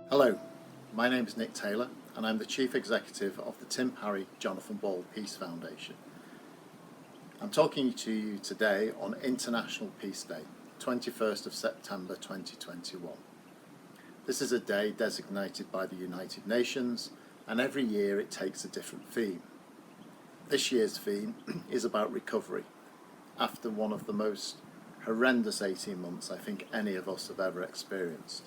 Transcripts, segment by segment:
Hello, my name is Nick Taylor and I'm the Chief Executive of the Tim Parry Johnathan Ball Peace Foundation. I'm talking to you today on International Peace Day, 21st of September 2021. This is a day designated by the United Nations, and every year it takes a different theme. This year's theme is about recovery, after one of the most horrendous 18 months I think any of us have ever experienced.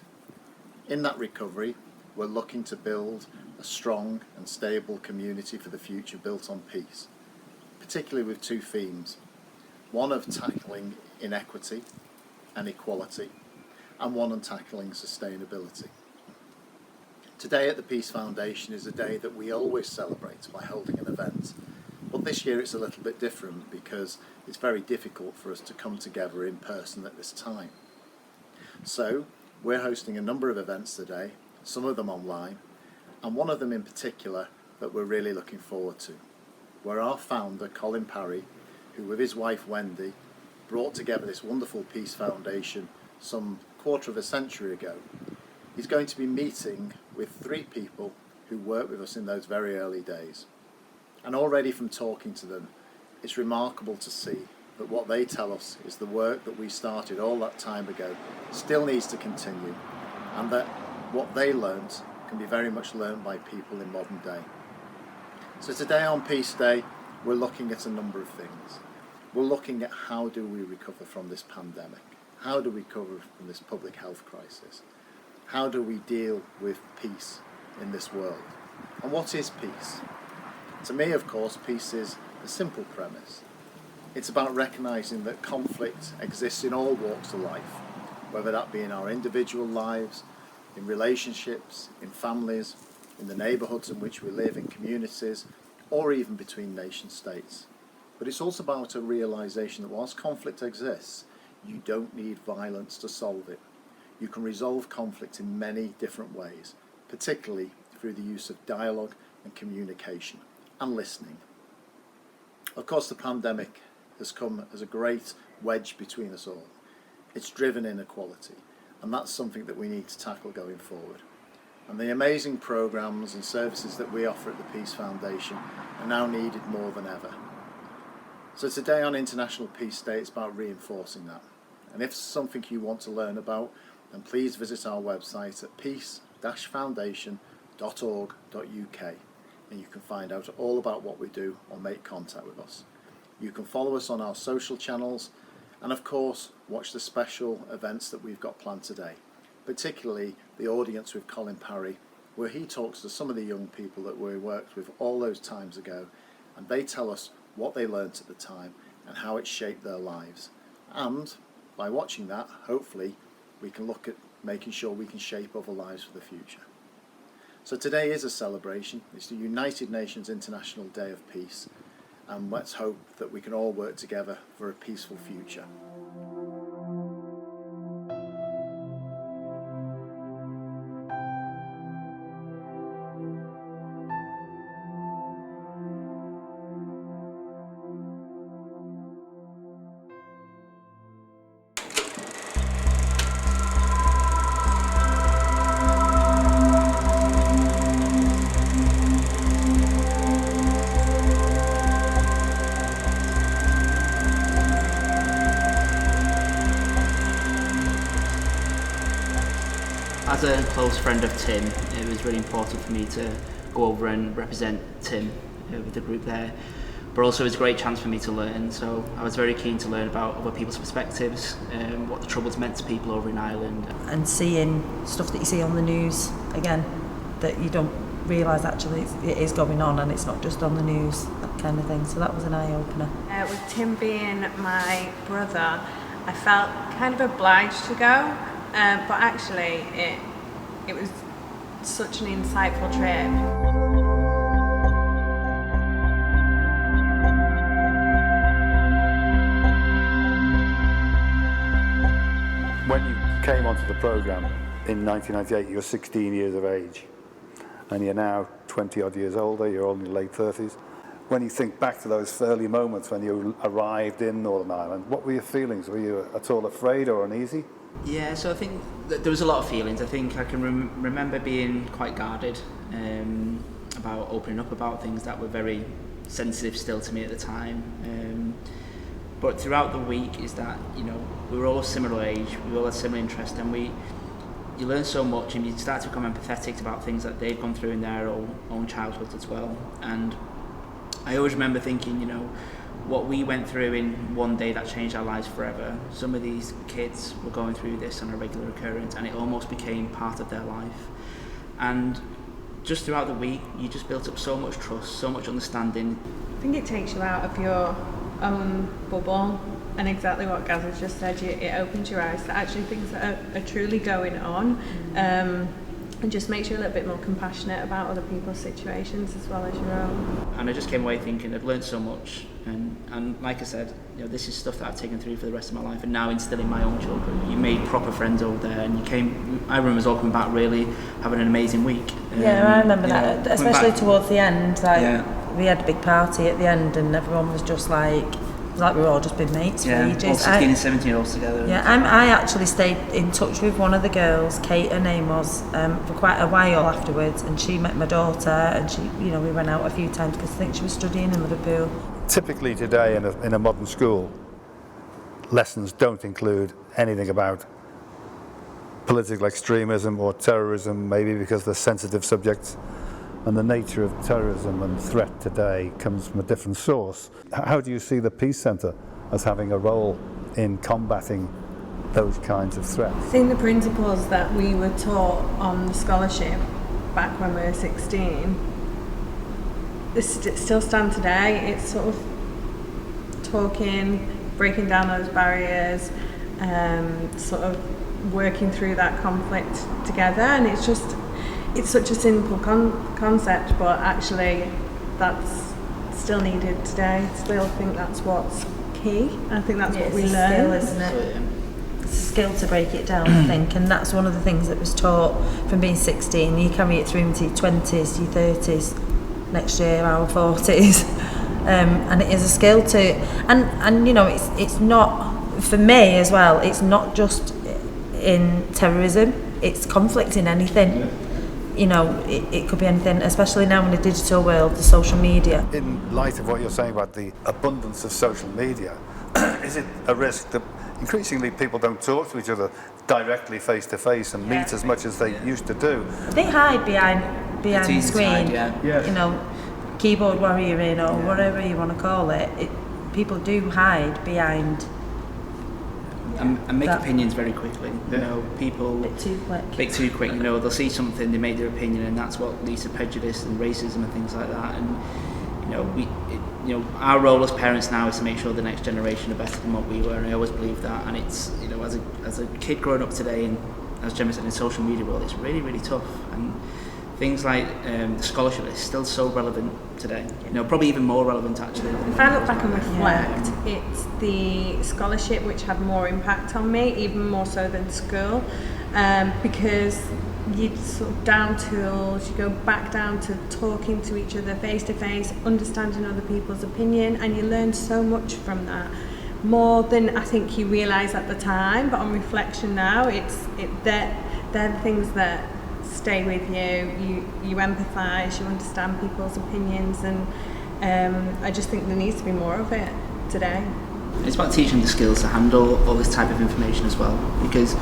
In that recovery, we're looking to build a strong and stable community for the future built on peace, particularly with two themes. One of tackling inequity and equality, and one on tackling sustainability. Today at the Peace Foundation is a day that we always celebrate by holding an event, but this year it's a little bit different because it's very difficult for us to come together in person at this time. So, we're hosting a number of events today, some of them online, and one of them in particular that we're really looking forward to, where our founder, Colin Parry, who with his wife Wendy, brought together this wonderful Peace Foundation some quarter of a century ago. He's going to be meeting with three people who worked with us in those very early days. And already from talking to them, it's remarkable to see that what they tell us is the work that we started all that time ago still needs to continue, and that what they learned can be very much learned by people in modern day. So today on Peace Day, we're looking at a number of things. We're looking at how do we recover from this pandemic? How do we recover from this public health crisis? How do we deal with peace in this world? And what is peace? To me, of course, peace is a simple premise. It's about recognising that conflict exists in all walks of life, whether that be in our individual lives, in relationships, in families, in the neighbourhoods in which we live, in communities, or even between nation states. But it's also about a realisation that whilst conflict exists, you don't need violence to solve it. You can resolve conflict in many different ways, particularly through the use of dialogue and communication and listening. Of course, the pandemic has come as a great wedge between us all. It's driven inequality, and that's something that we need to tackle going forward. And the amazing programmes and services that we offer at the Peace Foundation are now needed more than ever. So today on International Peace Day, it's about reinforcing that. And if it's something you want to learn about, then please visit our website at peace-foundation.org.uk, and you can find out all about what we do or make contact with us. You can follow us on our social channels, and of course watch the special events that we've got planned today, particularly the audience with Colin Parry, where he talks to some of the young people that we worked with all those times ago, and they tell us what they learnt at the time and how it shaped their lives. And by watching that, hopefully we can look at making sure we can shape other lives for the future. So today is a celebration. It's the United Nations International Day of Peace, and let's hope that we can all work together for a peaceful future. As a close friend of Tim, it was really important for me to go over and represent Tim with the group there. But also it was a great chance for me to learn, so I was very keen to learn about other people's perspectives, what the Troubles meant to people over in Ireland. And seeing stuff that you see on the news, again, that you don't realise actually it is going on and it's not just on the news, that kind of thing. So that was an eye-opener. With Tim being my brother, I felt kind of obliged to go, but actually it was such an insightful trip. When you came onto the programme in 1998, you were 16 years of age, and you're now 20 odd years older, you're all in your late 30s. When you think back to those early moments when you arrived in Northern Ireland, what were your feelings? Were you at all afraid or uneasy? Yeah, so I think that there was a lot of feelings. I think I can remember being quite guarded about opening up about things that were very sensitive still to me at the time. But throughout the week is that, you know, we were all a similar age, we all had similar interests, and you learn so much and you start to become empathetic about things that they've gone through in their own childhood as well. And I always remember thinking, you know, what we went through in one day that changed our lives forever. Some of these kids were going through this on a regular occurrence and it almost became part of their life. And just throughout the week, you just built up so much trust, so much understanding. I think it takes you out of your own bubble, and exactly what Gaz has just said, it opens your eyes to actually things that are truly going on, and just makes you a little bit more compassionate about other people's situations as well as your own. And I just came away thinking I'd learned so much, and like I said, you know, this is stuff that I've taken through for the rest of my life, and now instilling my own children. You made proper friends over there, and I remember us all coming back really having an amazing week. I remember that, especially towards the end. We had a big party at the end, and everyone was just like we were all just been mates for ages. All 16 and 17-year-olds together. Yeah, I actually stayed in touch with one of the girls, Kate her name was, for quite a while afterwards, and she met my daughter, and she, you know, we went out a few times because I think she was studying in Liverpool. Typically today in a modern school, lessons don't include anything about political extremism or terrorism, maybe because they're sensitive subjects. And the nature of terrorism and threat today comes from a different source. How do you see the Peace Centre as having a role in combating those kinds of threats? I think the principles that we were taught on the scholarship back when we were 16 still stand today. It's sort of talking, breaking down those barriers, sort of working through that conflict together, and it's such a simple concept, but actually that's still needed today. Still think that's what's key. I think that's what we learn. It's a skill, isn't it? It's a skill to break it down, I think, and that's one of the things that was taught from being 16. You carry it through into your 20s, your 30s, next year our 40s, and it is a skill to, and you know, it's not, for me as well, it's not just in terrorism, it's conflict in anything. Yeah. You know, it could be anything, especially now in the digital world, the social media. In light of what you're saying about the abundance of social media, is it a risk that increasingly people don't talk to each other directly face to face and meet as much as they used to do? They hide behind the screen, you know, keyboard warrioring or whatever you want to call it. People do hide behind. And make opinions very quickly. You know, people bit too quick. You know, they'll see something, they make their opinion, and that's what leads to prejudice and racism and things like that. And you know, our role as parents now is to make sure the next generation are better than what we were. And I always believe that. And it's, you know, as a kid growing up today, and as Gemma said, in the social media world, it's really, really tough. And things like the scholarship is still so relevant today. You know, probably even more relevant actually. If I look back and reflect, it's the scholarship which had more impact on me, even more so than school, because you sort of down tools, you go back down to talking to each other face to face, understanding other people's opinion, and you learn so much from that. More than I think you realise at the time, but on reflection now, they're the things that stay with you empathise, you understand people's opinions, and I just think there needs to be more of it today. It's about teaching the skills to handle all this type of information as well, because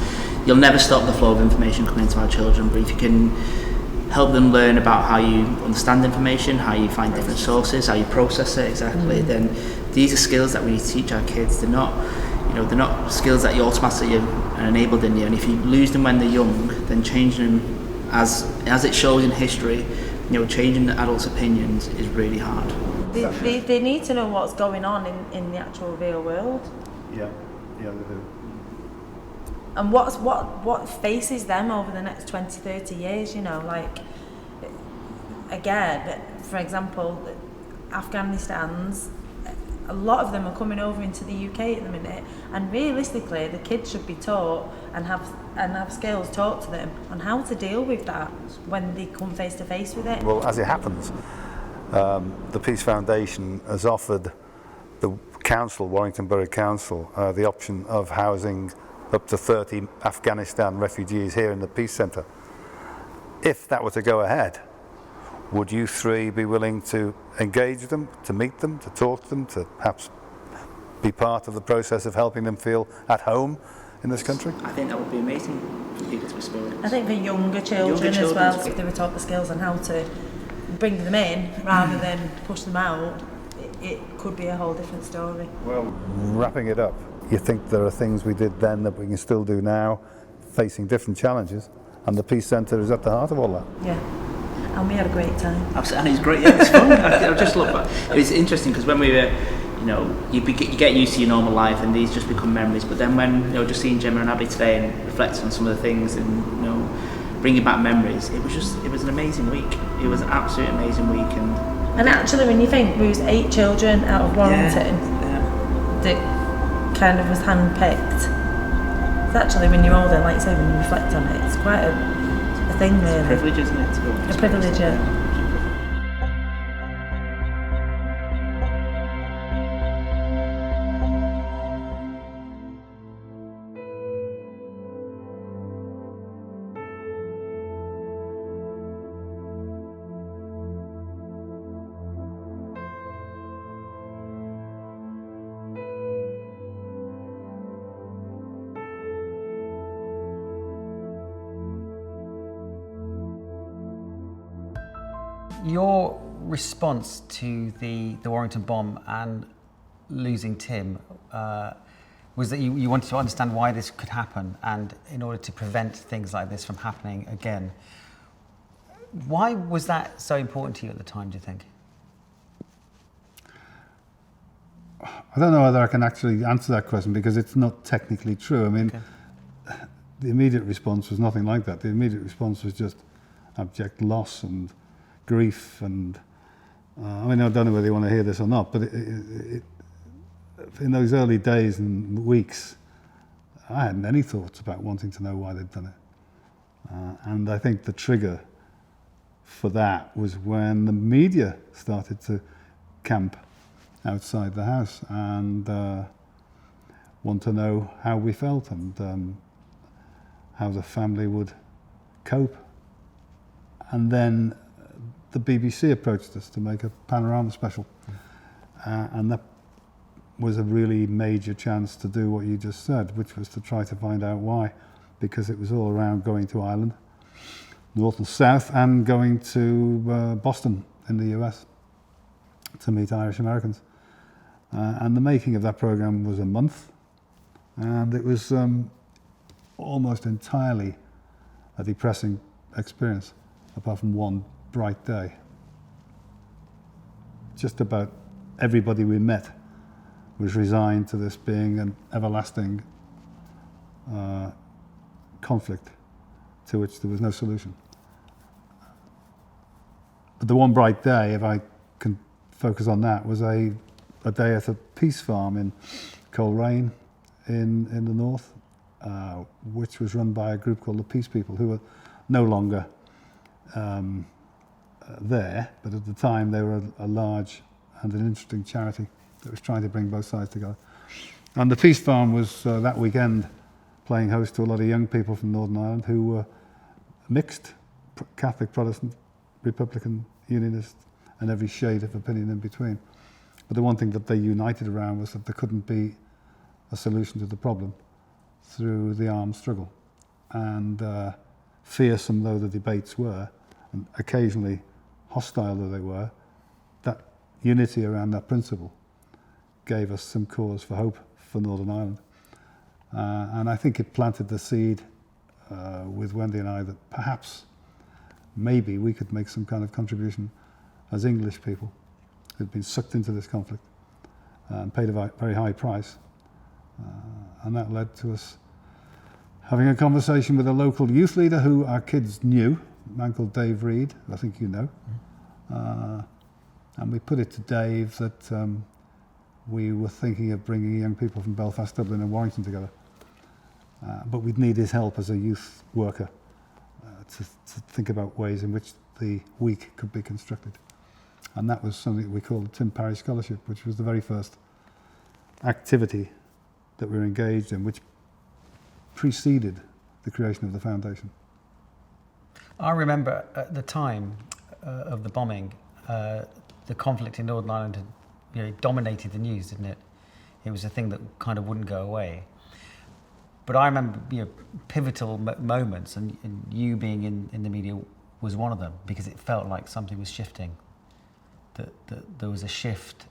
you'll never stop the flow of information coming into our children, but if you can help them learn about how you understand information, how you find different sources, how you process it exactly, then these are skills that we need to teach our kids. They're not skills that you automatically are enabled in you, and if you lose them when they're young, then changing them as it shows in history, you know, changing the adults' opinions is really hard. They need to know what's going on in the actual real world. Yeah, they do. And what faces them over the next 20, 30 years, you know, like, again, for example, Afghanistan's, a lot of them are coming over into the UK at the minute, and realistically the kids should be taught and have skills taught to them on how to deal with that when they come face to face with it. Well, as it happens, the Peace Foundation has offered the council, Warrington Borough Council, the option of housing up to 30 Afghanistan refugees here in the Peace Centre. If that were to go ahead, would you three be willing to engage them, to meet them, to talk to them, to perhaps be part of the process of helping them feel at home in this country? I think that would be amazing for people to experience. I think for younger children as well, if they were taught the skills on how to bring them in rather than push them out, it could be a whole different story. Well, wrapping it up, you think there are things we did then that we can still do now, facing different challenges, and the Peace Centre is at the heart of all that. Yeah, and we had a great time. Absolutely, and it's great. Yeah, it's fun. I just look back. It was interesting because when we were, you know, you get used to your normal life, and these just become memories. But then when, you know, just seeing Gemma and Abbi today and reflecting on some of the things and, you know, bringing back memories, it was an amazing week. It was an absolutely amazing week, and actually, when you think we was 8 children out of Warrington that kind of was handpicked. It's actually, when you're older, like you say, when you reflect on it, it's quite a thing, really. It's a privilege, isn't it? To go a privilege, yeah. Your response to the Warrington bomb and losing Tim was that you wanted to understand why this could happen, and in order to prevent things like this from happening again. Why was that so important to you at the time, do you think? I don't know whether I can actually answer that question because it's not technically true. I mean, the immediate response was nothing like that. The immediate response was just abject loss and grief, and I mean, I don't know whether you want to hear this or not, but in those early days and weeks, I hadn't any thoughts about wanting to know why they'd done it. And I think the trigger for that was when the media started to camp outside the house and want to know how we felt and how the family would cope. And then the BBC approached us to make a panorama special, and that was a really major chance to do what you just said, which was to try to find out why, because it was all around going to Ireland, north and south, and going to Boston in the US to meet Irish Americans. And the making of that programme was a month, and it was almost entirely a depressing experience, apart from one bright day. Just about everybody we met was resigned to this being an everlasting conflict to which there was no solution. But the one bright day, if I can focus on that, was a day at a peace farm in Coleraine in the north, which was run by a group called the Peace People, who are no longer there, but at the time they were a large and an interesting charity that was trying to bring both sides together. And the Peace Farm was that weekend playing host to a lot of young people from Northern Ireland who were mixed, Catholic, Protestant, Republican, Unionist, and every shade of opinion in between. But the one thing that they united around was that there couldn't be a solution to the problem through the armed struggle. And fearsome though the debates were, and occasionally hostile though they were, that unity around that principle gave us some cause for hope for Northern Ireland. And I think it planted the seed with Wendy and I that perhaps, maybe we could make some kind of contribution as English people who'd been sucked into this conflict and paid a very high price. And that led to us having a conversation with a local youth leader who our kids knew, a man called Dave Reed, who I think you know. And we put it to Dave that we were thinking of bringing young people from Belfast, Dublin and Warrington together. But we'd need his help as a youth worker to think about ways in which the week could be constructed. And that was something that we called the Tim Parry Scholarship, which was the very first activity that we were engaged in, which preceded the creation of the foundation. I remember at the time of the bombing, the conflict in Northern Ireland had dominated the news, didn't it? It was a thing that kind of wouldn't go away. But I remember pivotal moments, and you being in the media was one of them, because it felt like something was shifting. That there was a shift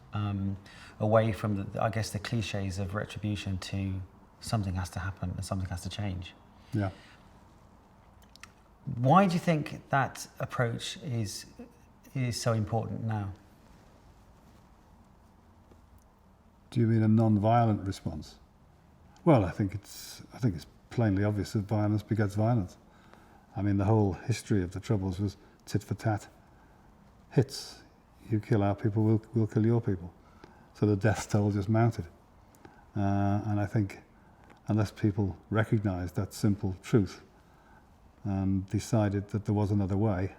away from, the cliches of retribution to something has to happen and something has to change. Yeah. Why do you think that approach is so important now? Do you mean a non-violent response? Well, I think it's plainly obvious that violence begets violence. I mean, the whole history of the Troubles was tit for tat. Hits. You kill our people, we'll kill your people. So the death toll just mounted. And I think unless people recognised that simple truth and decided that there was another way,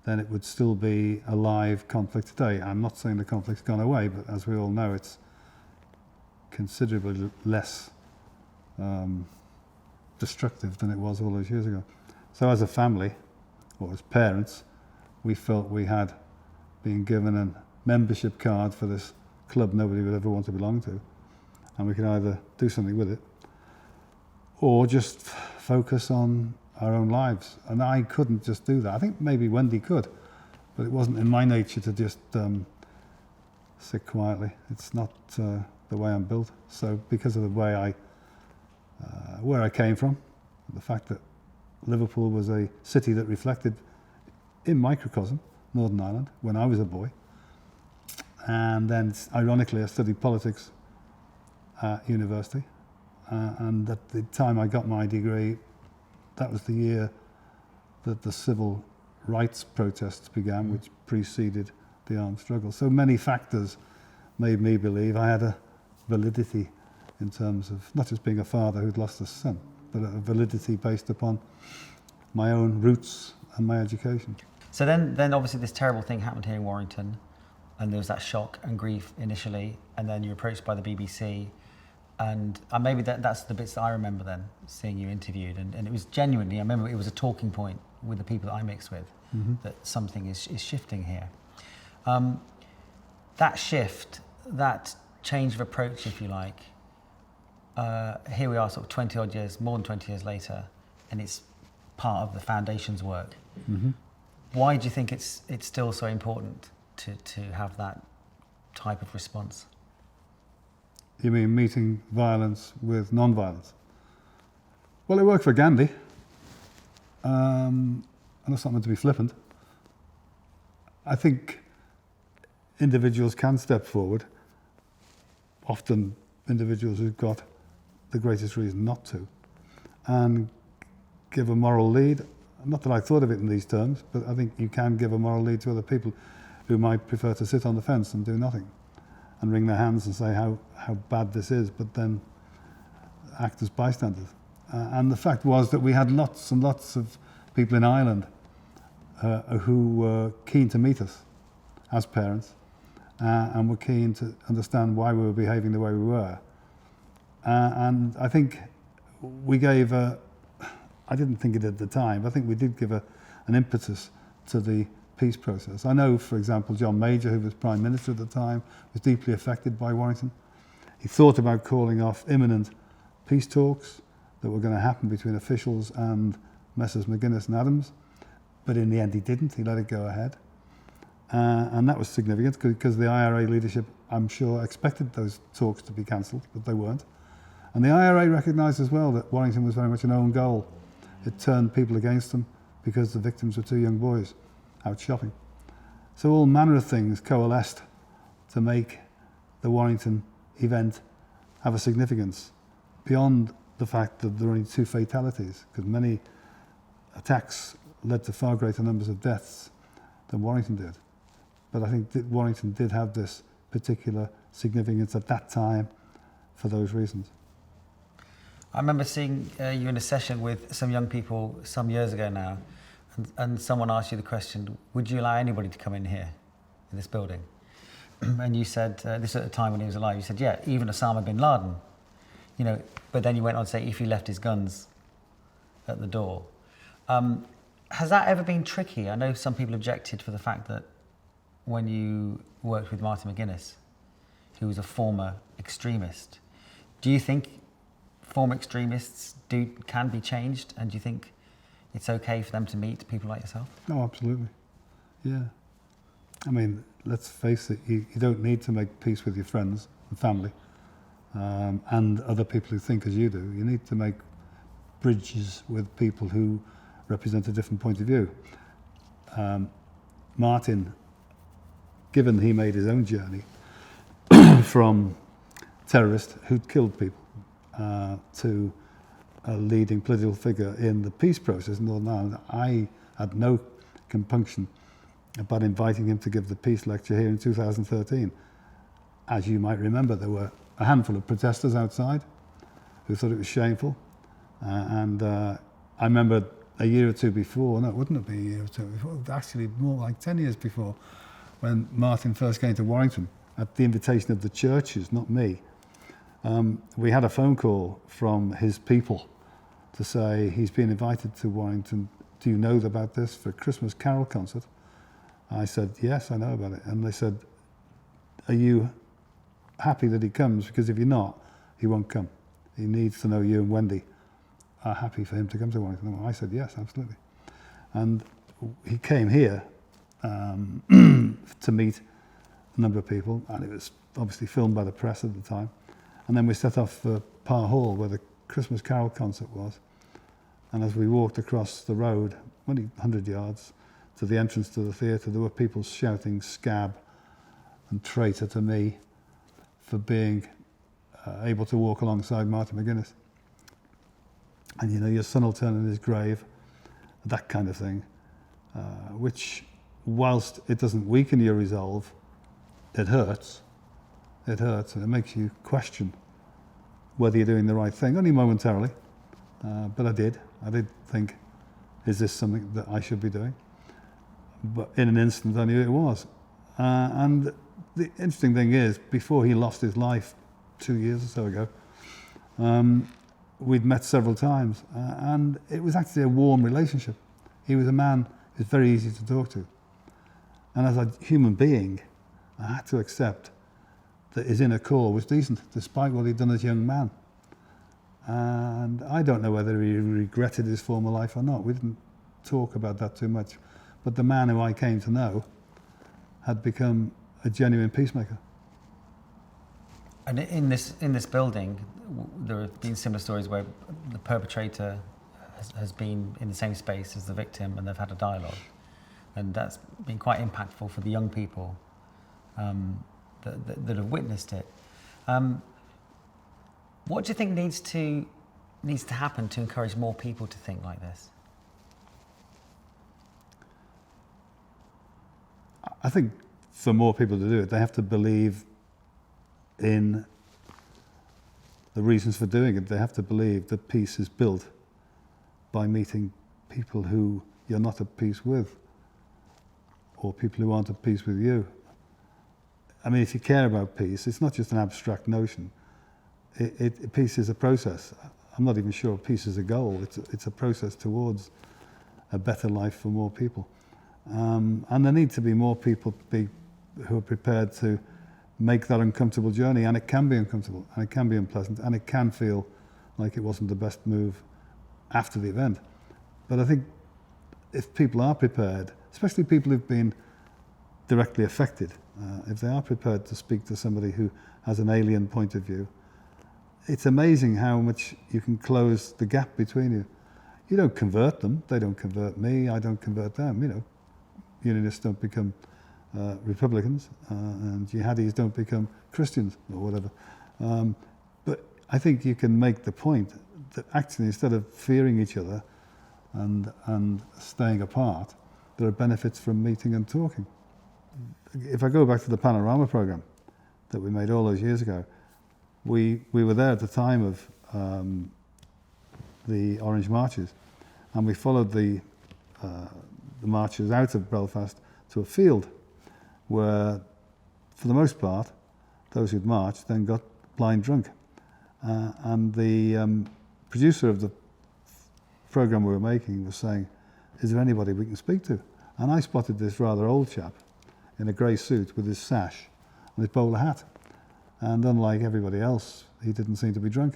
then it would still be a live conflict today. I'm not saying the conflict's gone away, but as we all know, it's considerably less destructive than it was all those years ago. So as a family, or as parents, we felt we had been given a membership card for this club nobody would ever want to belong to, and we could either do something with it or just focus on our own lives. And I couldn't just do that. I think maybe Wendy could, but it wasn't in my nature to just sit quietly. It's not the way I'm built. So because of the way where I came from, the fact that Liverpool was a city that reflected in microcosm Northern Ireland when I was a boy, and then ironically I studied politics at university, and at the time I got my degree, that was the year that the civil rights protests began, which preceded the armed struggle. So many factors made me believe I had a validity in terms of not just being a father who'd lost a son, but a validity based upon my own roots and my education. So then obviously this terrible thing happened here in Warrington, and there was that shock and grief initially, and then you're approached by the BBC, and maybe that's the bits that I remember then, seeing you interviewed, and it was genuinely, I remember it was a talking point with the people that I mixed with, that something is shifting here. That shift, that change of approach, if you like, here we are sort of 20 odd years, more than 20 years later, and it's part of the foundation's work. Mm-hmm. Why do you think it's still so important to have that type of response? You mean meeting violence with non-violence? Well, it worked for Gandhi. And that's not meant to be flippant. I think individuals can step forward, often individuals who've got the greatest reason not to, and give a moral lead. Not that I thought of it in these terms, but I think you can give a moral lead to other people who might prefer to sit on the fence and do nothing and wring their hands and say how bad this is, but then act as bystanders. And the fact was that we had lots and lots of people in Ireland who were keen to meet us as parents and were keen to understand why we were behaving the way we were. And I think we gave I didn't think it at the time, but I think we did give an impetus to the peace process. I know, for example, John Major, who was Prime Minister at the time, was deeply affected by Warrington. He thought about calling off imminent peace talks that were going to happen between officials and Messrs McGuinness and Adams, but in the end he didn't. He let it go ahead. And that was significant because the IRA leadership, I'm sure, expected those talks to be cancelled, but they weren't. And the IRA recognised as well that Warrington was very much an own goal. It turned people against them because the victims were two young boys out shopping. So all manner of things coalesced to make the Warrington event have a significance beyond the fact that there were only 2 fatalities, because many attacks led to far greater numbers of deaths than Warrington did. But I think that Warrington did have this particular significance at that time for those reasons. I remember seeing you in a session with some young people some years ago now, and someone asked you the question, would you allow anybody to come in here, in this building? And you said, this at a time when he was alive, you said, yeah, even Osama bin Laden. you know, but then you went on to say if he left his guns at the door. Has that ever been tricky? I know some people objected for the fact that when you worked with Martin McGuinness, who was a former extremist, do you think former extremists can be changed, and do you think it's okay for them to meet people like yourself? No, absolutely. Yeah. I mean, let's face it, you don't need to make peace with your friends and family and other people who think as you do. You need to make bridges with people who represent a different point of view. Martin, given he made his own journey from terrorist who'd killed people to a leading political figure in the peace process in Northern Ireland, I had no compunction about inviting him to give the peace lecture here in 2013. As you might remember, there were a handful of protesters outside who thought it was shameful. And I remember a year or two before, no, it wouldn't have been a year or two before, actually more like 10 years before, when Martin first came to Warrington, at the invitation of the churches, not me, we had a phone call from his people to say he's been invited to Warrington. Do you know about this for a Christmas carol concert? I said, yes, I know about it. And they said, are you happy that he comes? Because if you're not, he won't come. He needs to know you and Wendy are happy for him to come to Warrington. Well, I said, yes, absolutely. And he came here to meet a number of people, and it was obviously filmed by the press at the time. And then we set off for Parr Hall, where the Christmas carol concert was. And as we walked across the road, only 100 yards, to the entrance to the theatre, there were people shouting scab and traitor to me for being able to walk alongside Martin McGuinness. And you know, your son will turn in his grave, that kind of thing, which, whilst it doesn't weaken your resolve, it hurts. It hurts, and it makes you question whether you're doing the right thing, only momentarily, but I did think, is this something that I should be doing? But in an instant I knew it was. And the interesting thing is, before he lost his life 2 years or so ago, we'd met several times, and it was actually a warm relationship. He was a man who's very easy to talk to. And as a human being, I had to accept that his inner core was decent, despite what he'd done as a young man. And I don't know whether he regretted his former life or not. We didn't talk about that too much. But the man who I came to know had become a genuine peacemaker. And in this building, there have been similar stories where the perpetrator has been in the same space as the victim, and they've had a dialogue. And that's been quite impactful for the young people that have witnessed it. What do you think needs to happen to encourage more people to think like this? I think for more people to do it, they have to believe in the reasons for doing it. They have to believe that peace is built by meeting people who you're not at peace with, or people who aren't at peace with you. I mean, if you care about peace, it's not just an abstract notion. Peace is a process. I'm not even sure peace is a goal. It's a process towards a better life for more people. And there need to be more people who are prepared to make that uncomfortable journey, and it can be uncomfortable, and it can be unpleasant, and it can feel like it wasn't the best move after the event. But I think if people are prepared, especially people who've been directly affected, if they are prepared to speak to somebody who has an alien point of view, it's amazing how much you can close the gap between you. You don't convert them, they don't convert me, I don't convert them, you know. Unionists don't become Republicans, and jihadis don't become Christians or whatever. But I think you can make the point that actually, instead of fearing each other and staying apart, there are benefits from meeting and talking. If I go back to the Panorama programme that we made all those years ago, we were there at the time of the Orange Marches, and we followed the marchers out of Belfast to a field where, for the most part, those who'd marched then got blind drunk. And the producer of the programme we were making was saying, is there anybody we can speak to? And I spotted this rather old chap in a grey suit with his sash and his bowler hat. And unlike everybody else, he didn't seem to be drunk.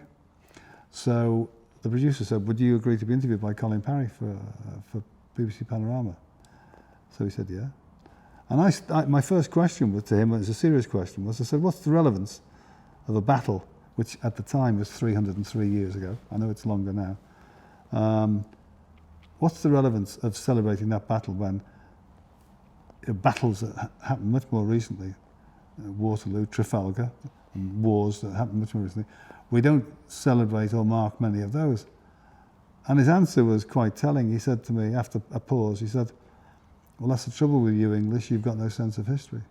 So the producer said, would you agree to be interviewed by Colin Parry for BBC Panorama? So he said, yeah. And my first question to him, it was a serious question, was I said, what's the relevance of a battle, which at the time was 303 years ago? I know it's longer now. What's the relevance of celebrating that battle when battles that happened much more recently, Waterloo, Trafalgar, and wars that happened much more recently, we don't celebrate or mark many of those? And his answer was quite telling. He said to me, after a pause, he said, well, that's the trouble with you English, you've got no sense of history.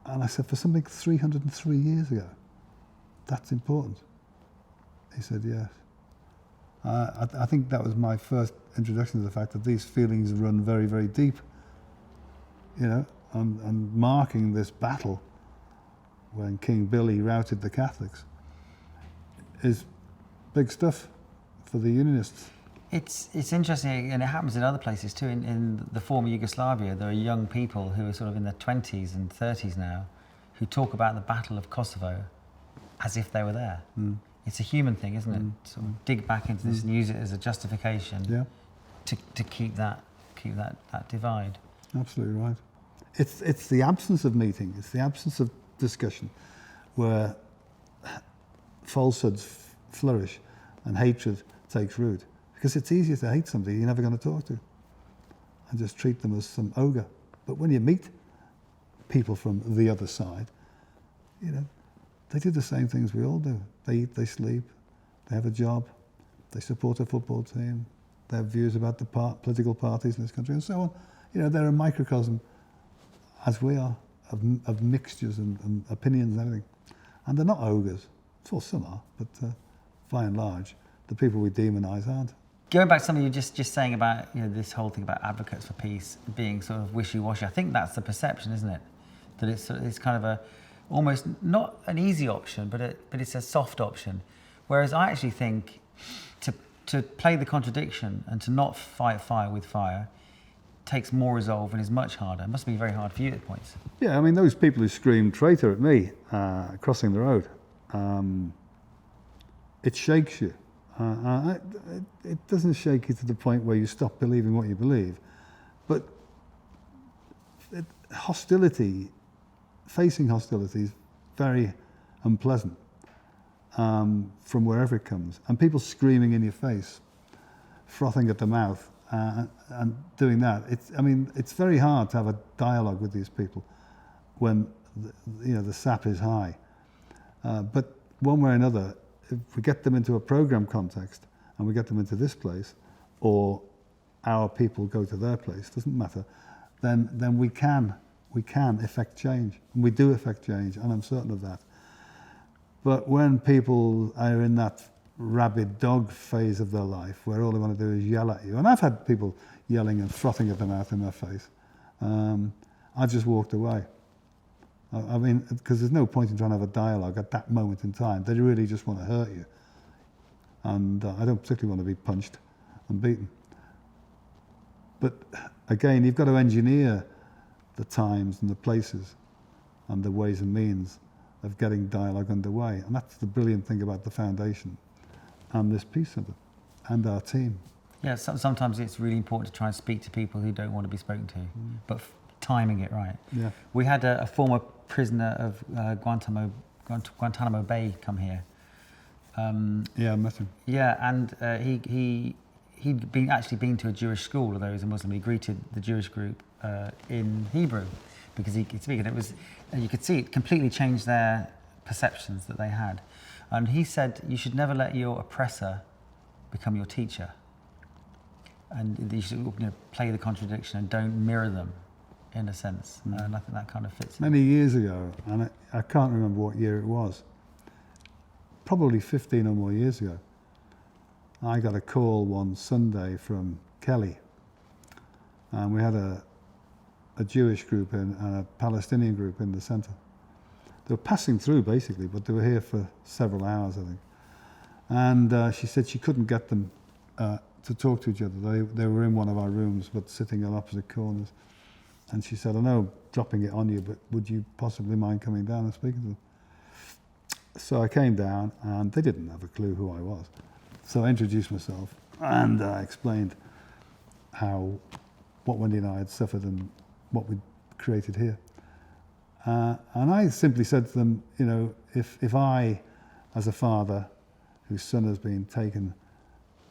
And I said, for something 303 years ago, that's important. He said, yes. I think that was my first introduction to the fact that these feelings run very, very deep, you know, and marking this battle when King Billy routed the Catholics is big stuff for the Unionists. It's interesting, and it happens in other places too. In the former Yugoslavia, there are young people who are sort of in their 20s and 30s now who talk about the Battle of Kosovo as if they were there. Mm. It's a human thing, isn't it? Sort of dig back into this and use it as a justification to keep that divide. Absolutely right. It's the absence of meeting, it's the absence of discussion where falsehoods flourish and hatred takes root. Because it's easier to hate somebody you're never going to talk to and just treat them as some ogre. But when you meet people from the other side, you know, they do the same things we all do. They eat, they sleep, they have a job, they support a football team, they have views about the political parties in this country and so on. You know, they're a microcosm, as we are, of mixtures and opinions and everything. And they're not ogres. Well, some are, but by and large, the people we demonise aren't. Going back to something you were just saying about, you know, this whole thing about advocates for peace being sort of wishy-washy, I think that's the perception, isn't it? That it's kind of a almost not an easy option, but it's a soft option. Whereas I actually think to play the contradiction and to not fight fire with fire takes more resolve and is much harder. It must be very hard for you at points. Yeah, I mean, those people who screamed traitor at me crossing the road, it shakes you. It doesn't shake you to the point where you stop believing what you believe, but facing hostility is very unpleasant from wherever it comes. And people screaming in your face, frothing at the mouth, and doing that. It's very hard to have a dialogue with these people when the sap is high. But one way or another, if we get them into a program context and we get them into this place, or our people go to their place, doesn't matter, then we can effect change. And we do effect change, and I'm certain of that. But when people are in that rabid dog phase of their life, where all they want to do is yell at you, and I've had people yelling and frothing at their mouth in my face, I've just walked away. Because there's no point in trying to have a dialogue at that moment in time. They really just want to hurt you. And I don't particularly want to be punched and beaten. But again, you've got to engineer the times and the places and the ways and means of getting dialogue underway. And that's the brilliant thing about the foundation and this Peace Centre and our team. Yeah, sometimes it's really important to try and speak to people who don't want to be spoken to, but timing it right. Yeah. We had a former prisoner of Guantanamo Bay come here. Yeah, I met him. Yeah, and he'd been to a Jewish school, although he was a Muslim. He greeted the Jewish group in Hebrew because he could speak, and it was, you could see it completely changed their perceptions that they had. And he said, you should never let your oppressor become your teacher, and you should play the contradiction and don't mirror them, in a sense. And I think that kind of fits. Many years ago, and I can't remember what year it was, probably 15 or more years ago, I got a call one Sunday from Kelly, and we had a Jewish group and a Palestinian group in the centre. They were passing through basically, but they were here for several hours, I think. And she said she couldn't get them to talk to each other. They were in one of our rooms, but sitting on opposite corners. And she said, I know I'm dropping it on you, but would you possibly mind coming down and speaking to them? So I came down, and they didn't have a clue who I was. So I introduced myself, and I explained what Wendy and I had suffered and what we'd created here. And I simply said to them, you know, if I, as a father whose son has been taken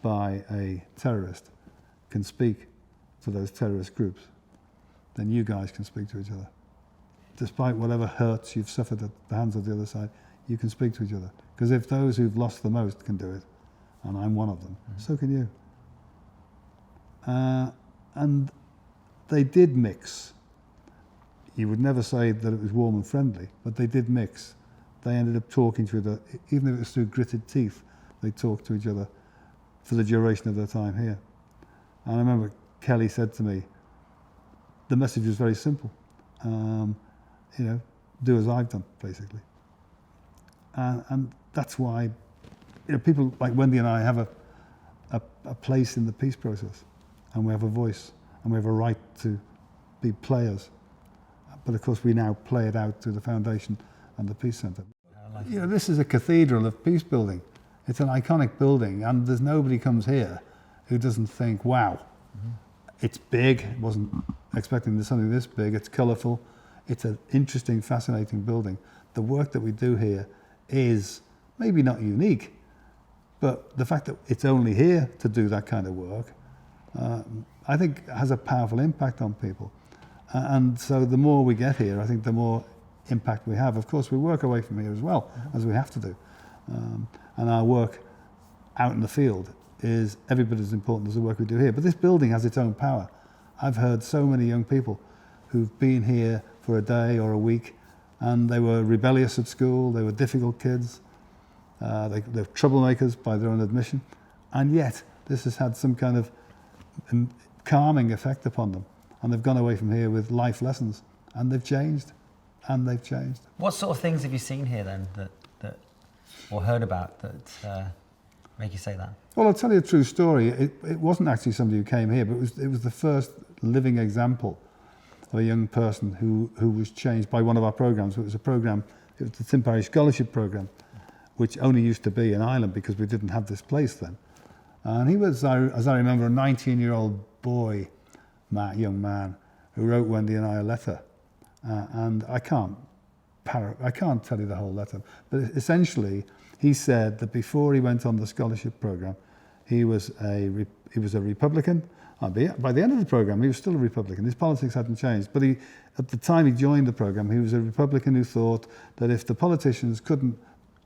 by a terrorist, can speak to those terrorist groups, then you guys can speak to each other. Despite whatever hurts you've suffered at the hands of the other side, you can speak to each other. Because if those who've lost the most can do it, and I'm one of them, so can you. And they did mix. You would never say that it was warm and friendly, but they did mix. They ended up talking to each other, even if it was through gritted teeth, they talked to each other for the duration of their time here. And I remember Kelly said to me, the message was very simple. You know, do as I've done, basically. And that's why, you know, people like Wendy and I have a place in the peace process, and we have a voice, and we have a right to be players. But of course, we now play it out through the foundation and the Peace Centre. You know, this is a cathedral of peace building. It's an iconic building, and there's nobody comes here who doesn't think, wow, it's big. Wasn't expecting there's something this big. It's colourful. It's an interesting, fascinating building. The work that we do here is maybe not unique, but the fact that it's only here to do that kind of work, I think has a powerful impact on people. And so the more we get here, I think the more impact we have. Of course, we work away from here as well, as we have to do. And our work out in the field is every bit as important as the work we do here. But this building has its own power. I've heard so many young people who've been here for a day or a week, and they were rebellious at school, they were difficult kids, they're troublemakers by their own admission, and yet this has had some kind of calming effect upon them. And they've gone away from here with life lessons, and they've changed, and they've changed. What sort of things have you seen here then, that or heard about that make you say that? Well, I'll tell you a true story. It wasn't actually somebody who came here, but it was the first living example of a young person who was changed by one of our programmes. It was the Tim Parry Scholarship Programme, which only used to be in Ireland because we didn't have this place then. And he was, as I remember, a 19-year-old boy, young man, who wrote Wendy and I a letter. And I can't tell you the whole letter, but essentially he said that before he went on the scholarship programme, he was a Republican. By the end of the programme, he was still a Republican. His politics hadn't changed. But at the time he joined the programme, he was a Republican who thought that if the politicians couldn't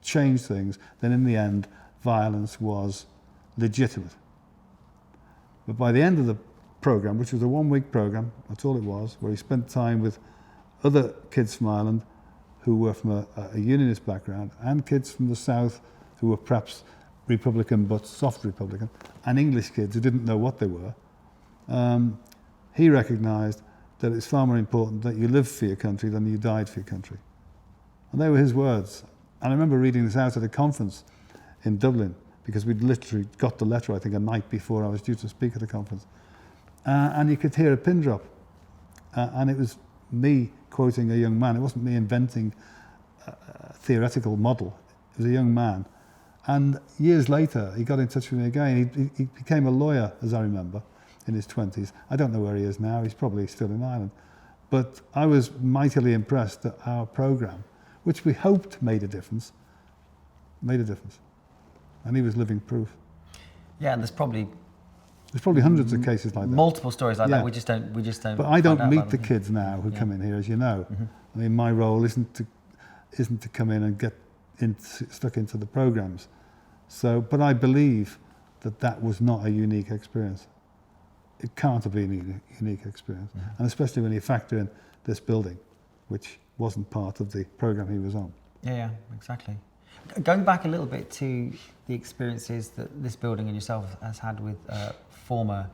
change things, then in the end, violence was legitimate. But by the end of the programme, which was a one-week programme, that's all it was, where he spent time with other kids from Ireland who were from a unionist background, and kids from the south who were perhaps Republican but soft Republican, and English kids who didn't know what they were, he recognised that it's far more important that you lived for your country than you died for your country. And they were his words. And I remember reading this out at a conference in Dublin, because we'd literally got the letter, I think, a night before I was due to speak at the conference. And you could hear a pin drop. And it was me quoting a young man. It wasn't me inventing a theoretical model. It was a young man. And years later, he got in touch with me again. He became a lawyer, as I remember, in his 20s. I don't know where he is now. He's probably still in Ireland. But I was mightily impressed that our programme, which we hoped made a difference. And he was living proof. Yeah, and there's probably hundreds of cases like that. Multiple stories like that. We just don't. But I don't meet the kids now who come in here, as you know. I mean, my role isn't to come in and get stuck into the programmes. So, but I believe that was not a unique experience. It can't have been a unique experience, and especially when you factor in this building, which wasn't part of the programme he was on. Yeah, exactly. Going back a little bit to the experiences that this building and yourself has had with former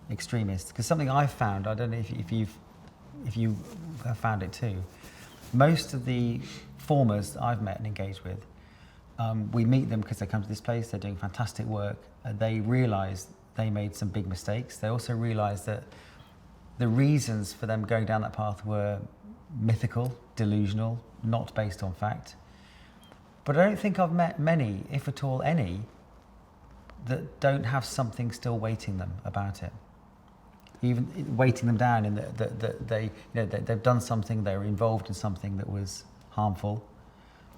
extremists, because something I've found, I don't know if you have found it too, most of the formers that I've met and engaged with, we meet them because they come to this place, they're doing fantastic work, they realise they made some big mistakes. They also realise that the reasons for them going down that path were mythical, delusional, not based on fact. But I don't think I've met many, if at all any, that don't have something still waiting them about it. Even weighting them down in that they, they've done something, they're involved in something that was harmful.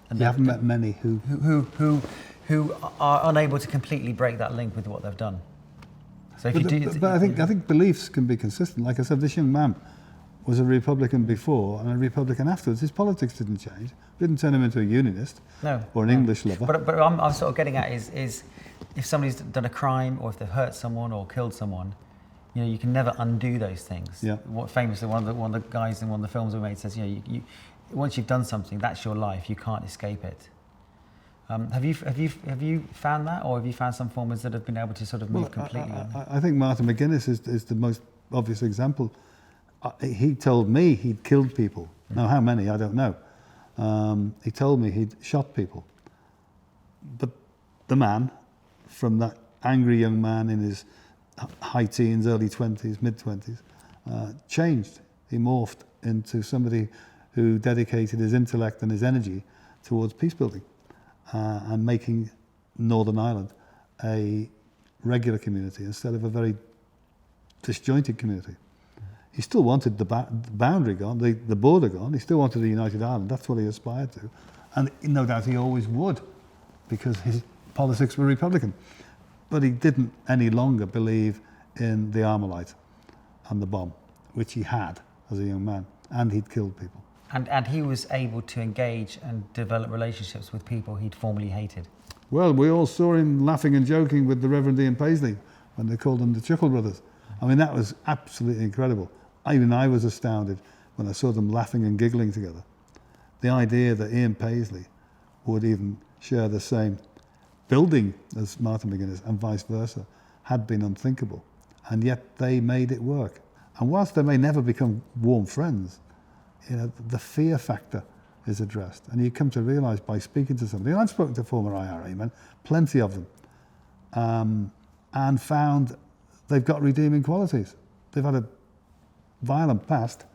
And You haven't met many who are unable to completely break that link with what they've done. So if But I think beliefs can be consistent. Like I said, this young man was a Republican before and a Republican afterwards. His politics didn't change. Didn't turn him into a unionist or an English lover. But I'm sort of getting at is if somebody's done a crime or if they've hurt someone or killed someone, you can never undo those things. Yeah. What famously one of the guys in one of the films we made says, you once you've done something, that's your life. You can't escape it. Have you found that, or have you found some formers that have been able to sort of move completely? I think Martin McGuinness is the most obvious example. He told me he'd killed people. Now, how many, I don't know. He told me he'd shot people. But the man, from that angry young man in his high teens, early 20s, mid-20s, changed. He morphed into somebody who dedicated his intellect and his energy towards peace building and making Northern Ireland a regular community instead of a very disjointed community. He still wanted the boundary gone, the border gone. He still wanted a united Ireland. That's what he aspired to. And no doubt he always would, because his politics were Republican. But he didn't any longer believe in the Armalite and the bomb, which he had as a young man, and he'd killed people. And he was able to engage and develop relationships with people he'd formerly hated. Well, we all saw him laughing and joking with the Reverend Ian Paisley when they called them the Chuckle Brothers. I mean, that was absolutely incredible. Even I was astounded when I saw them laughing and giggling together. The idea that Ian Paisley would even share the same building as Martin McGuinness and vice versa had been unthinkable. And yet they made it work. And whilst they may never become warm friends, the fear factor is addressed. And you come to realise by speaking to somebody, and I've spoken to former IRA men, plenty of them, and found they've got redeeming qualities. They've had a violent past,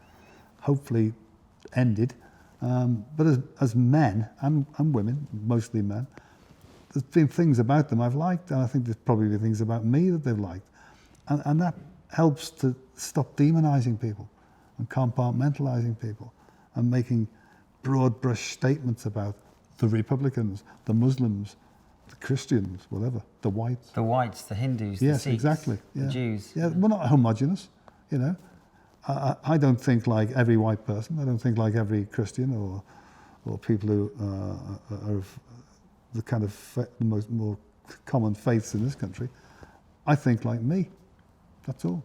hopefully ended, but as men and women, mostly men, there's been things about them I've liked, and I think there's probably been things about me that they've liked. And that helps to stop demonising people and compartmentalising people and making broad brush statements about the Republicans, the Muslims, the Christians, whatever, the whites. The whites, the Hindus, yes, the Sikhs, exactly. the Jews. Yeah, we're not homogenous, I don't think like every white person. I don't think like every Christian or people who are of the kind of more common faiths in this country. I think like me. That's all.